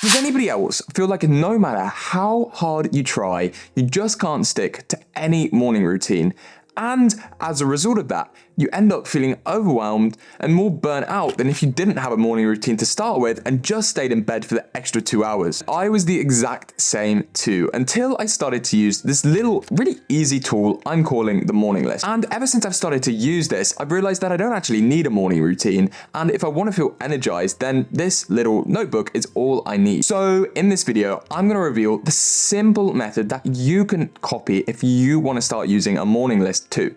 Does anybody else feel like no matter how hard you try, you just can't stick to any morning routine? And as a result of that, you end up feeling overwhelmed and more burnt out than if you didn't have a morning routine to start with and just stayed in bed for the extra 2 hours. I was the exact same too, until I started to use this little, really easy tool I'm calling the Morning List. And ever since I've started to use this, I've realized that I don't actually need a morning routine. And if I want to feel energized, then this little notebook is all I need. So in this video, I'm going to reveal the simple method that you can copy if you want to start using a morning list too.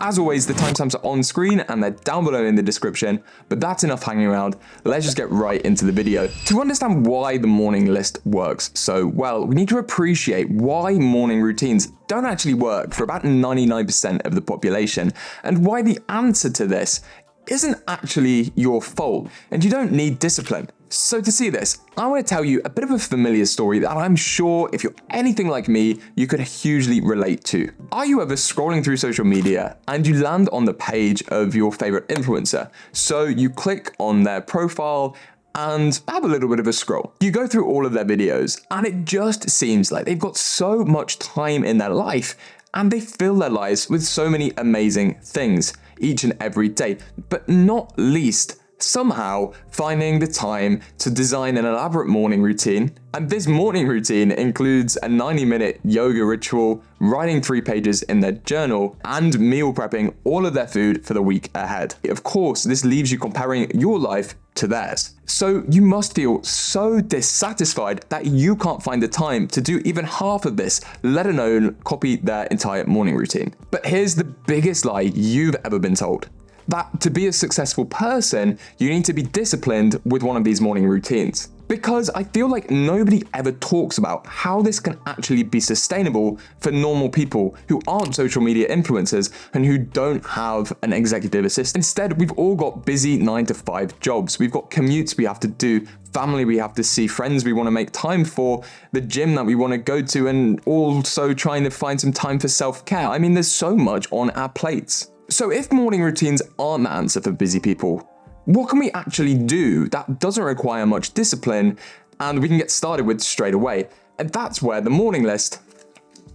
As always, the timestamps are on screen and they're down below in the description, but that's enough hanging around. Let's just get right into the video. To understand why the morning list works so well, we need to appreciate why morning routines don't actually work for about 99% of the population, and why the answer to this isn't actually your fault, and you don't need discipline. So to see this, I want to tell you a bit of a familiar story that I'm sure if you're anything like me, you could hugely relate to. Are you ever scrolling through social media and you land on the page of your favorite influencer? So you click on their profile and have a little bit of a scroll. You go through all of their videos and it just seems like they've got so much time in their life and they fill their lives with so many amazing things each and every day, but not least somehow finding the time to design an elaborate morning routine. And this morning routine includes a 90-minute yoga ritual, writing 3 pages in their journal, and meal prepping all of their food for the week ahead. Of course, this leaves you comparing your life to theirs. So you must feel so dissatisfied that you can't find the time to do even half of this, let alone copy their entire morning routine. But here's the biggest lie you've ever been told: that to be a successful person, you need to be disciplined with one of these morning routines. Because I feel like nobody ever talks about how this can actually be sustainable for normal people who aren't social media influencers and who don't have an executive assistant. Instead, we've all got busy 9-to-5 jobs. We've got commutes we have to do, family we have to see, friends we want to make time for, the gym that we want to go to, and also trying to find some time for self-care. I mean, there's so much on our plates. So if morning routines aren't the answer for busy people, what can we actually do that doesn't require much discipline and we can get started with straight away? And that's where the morning list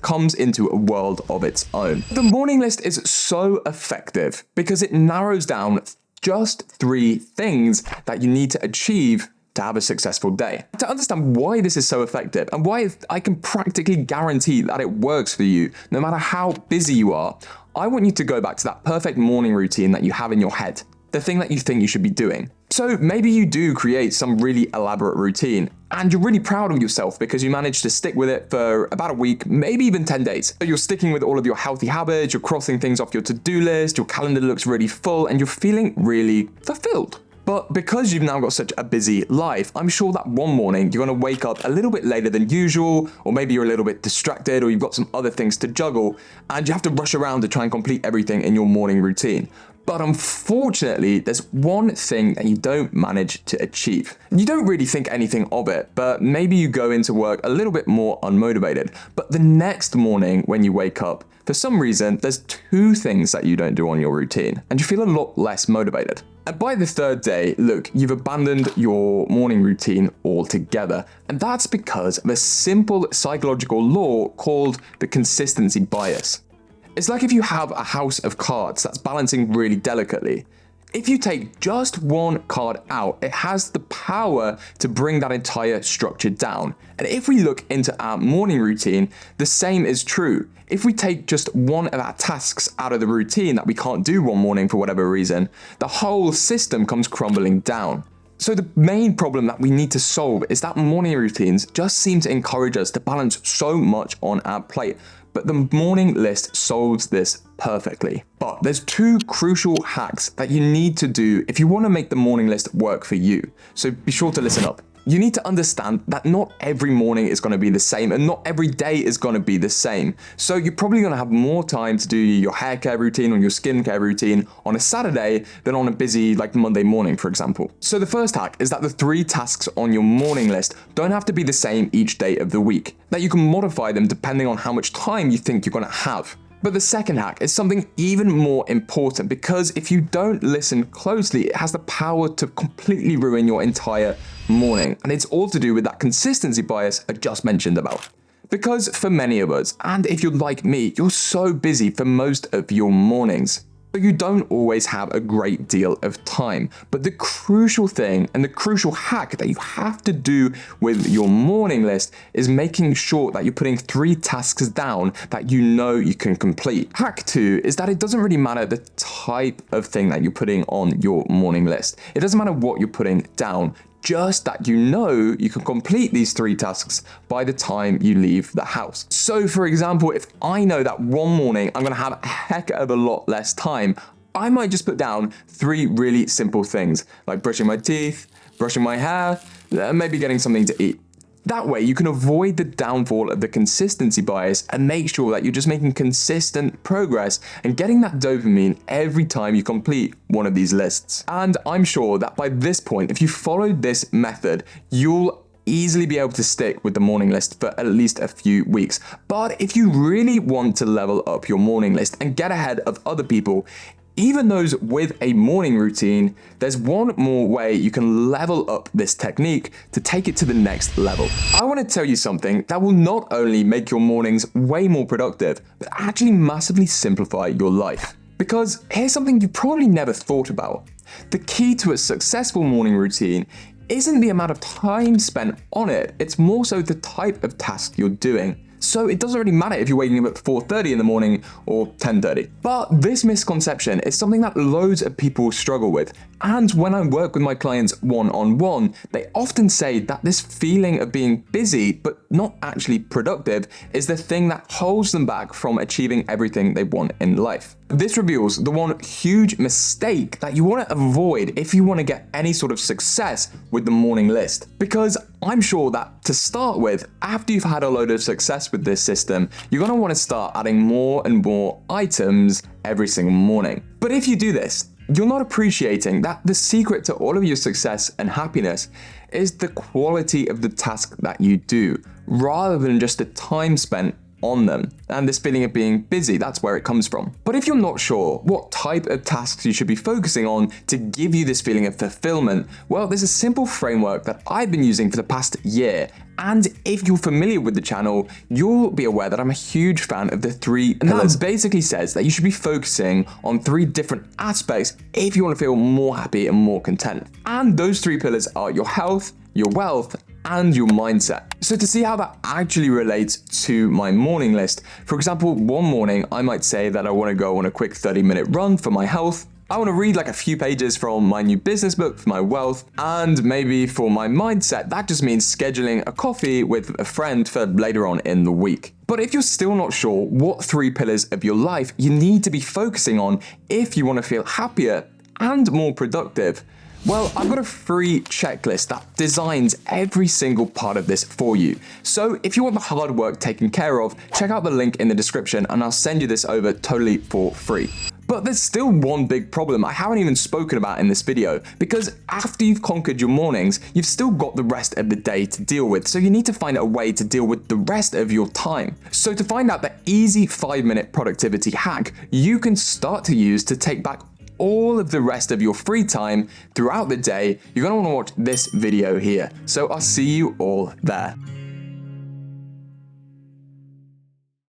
comes into a world of its own. The morning list is so effective because it narrows down just 3 things that you need to achieve to have a successful day. To understand why this is so effective and why I can practically guarantee that it works for you, no matter how busy you are, I want you to go back to that perfect morning routine that you have in your head, the thing that you think you should be doing. So maybe you do create some really elaborate routine and you're really proud of yourself because you managed to stick with it for about a week, maybe even 10 days. So you're sticking with all of your healthy habits, you're crossing things off your to-do list, your calendar looks really full, and you're feeling really fulfilled. But because you've now got such a busy life, I'm sure that one morning you're going to wake up a little bit later than usual, or maybe you're a little bit distracted, or you've got some other things to juggle, and you have to rush around to try and complete everything in your morning routine. But unfortunately, there's one thing that you don't manage to achieve. You don't really think anything of it, but maybe you go into work a little bit more unmotivated. But the next morning when you wake up, for some reason, there's 2 things that you don't do on your routine, and you feel a lot less motivated. And by the 3rd day, look, you've abandoned your morning routine altogether. And that's because of a simple psychological law called the consistency bias. It's like if you have a house of cards that's balancing really delicately. If you take just one card out, it has the power to bring that entire structure down. And if we look into our morning routine, the same is true. If we take just one of our tasks out of the routine that we can't do one morning for whatever reason, the whole system comes crumbling down. So the main problem that we need to solve is that morning routines just seem to encourage us to balance so much on our plate. But the morning list solves this perfectly. But there's 2 crucial hacks that you need to do if you want to make the morning list work for you. So be sure to listen up. You need to understand that not every morning is going to be the same and not every day is going to be the same. So you're probably going to have more time to do your hair care routine or your skincare routine on a Saturday than on a busy like Monday morning, for example. So the first hack is that the 3 tasks on your morning list don't have to be the same each day of the week, that you can modify them depending on how much time you think you're going to have. But the second hack is something even more important, because if you don't listen closely, it has the power to completely ruin your entire morning. And it's all to do with that consistency bias I just mentioned about. Because for many of us, and if you're like me, you're so busy for most of your mornings, so you don't always have a great deal of time. But the crucial thing and the crucial hack that you have to do with your morning list is making sure that you're putting 3 tasks down that you know you can complete. Hack 2 is that it doesn't really matter the type of thing that you're putting on your morning list. It doesn't matter what you're putting down. Just that you know you can complete these 3 tasks by the time you leave the house. So for example, if I know that one morning I'm gonna have a heck of a lot less time, I might just put down 3 really simple things, like brushing my teeth, brushing my hair, maybe getting something to eat. That way you can avoid the downfall of the consistency bias and make sure that you're just making consistent progress and getting that dopamine every time you complete one of these lists. And I'm sure that by this point, if you followed this method, you'll easily be able to stick with the morning list for at least a few weeks. But if you really want to level up your morning list and get ahead of other people, even those with a morning routine, there's one more way you can level up this technique to take it to the next level. I want to tell you something that will not only make your mornings way more productive, but actually massively simplify your life. Because here's something you probably never thought about. The key to a successful morning routine isn't the amount of time spent on it, it's more so the type of task you're doing. So it doesn't really matter if you're waking up at 4:30 in the morning or 10:30. But this misconception is something that loads of people struggle with. And when I work with my clients one-on-one, they often say that this feeling of being busy but not actually productive is the thing that holds them back from achieving everything they want in life. This reveals the one huge mistake that you want to avoid if you want to get any sort of success with the morning list. Because I'm sure that to start with, after you've had a load of success with this system, you're going to want to start adding more and more items every single morning. But if you do this, you're not appreciating that the secret to all of your success and happiness is the quality of the task that you do, rather than just the time spent on them. And this feeling of being busy, that's where it comes from. But if you're not sure what type of tasks you should be focusing on to give you this feeling of fulfillment, well, there's a simple framework that I've been using for the past year. And if you're familiar with the channel, you'll be aware that I'm a huge fan of the 3 pillars. And that basically says that you should be focusing on 3 different aspects if you want to feel more happy and more content. And those 3 pillars are your health, your wealth, and your mindset. So to see how that actually relates to my morning list, for example, one morning I might say that I want to go on a quick 30-minute run for my health. I want to read like a few pages from my new business book for my wealth, and maybe for my mindset, that just means scheduling a coffee with a friend for later on in the week. But if you're still not sure what 3 pillars of your life you need to be focusing on if you want to feel happier and more productive, well, I've got a free checklist that designs every single part of this for you. So if you want the hard work taken care of, check out the link in the description and I'll send you this over totally for free. But there's still one big problem I haven't even spoken about in this video, because after you've conquered your mornings, you've still got the rest of the day to deal with, so you need to find a way to deal with the rest of your time. So to find out the easy 5-minute productivity hack you can start to use to take back all of the rest of your free time throughout the day, you're going to want to watch this video here. So I'll see you all there.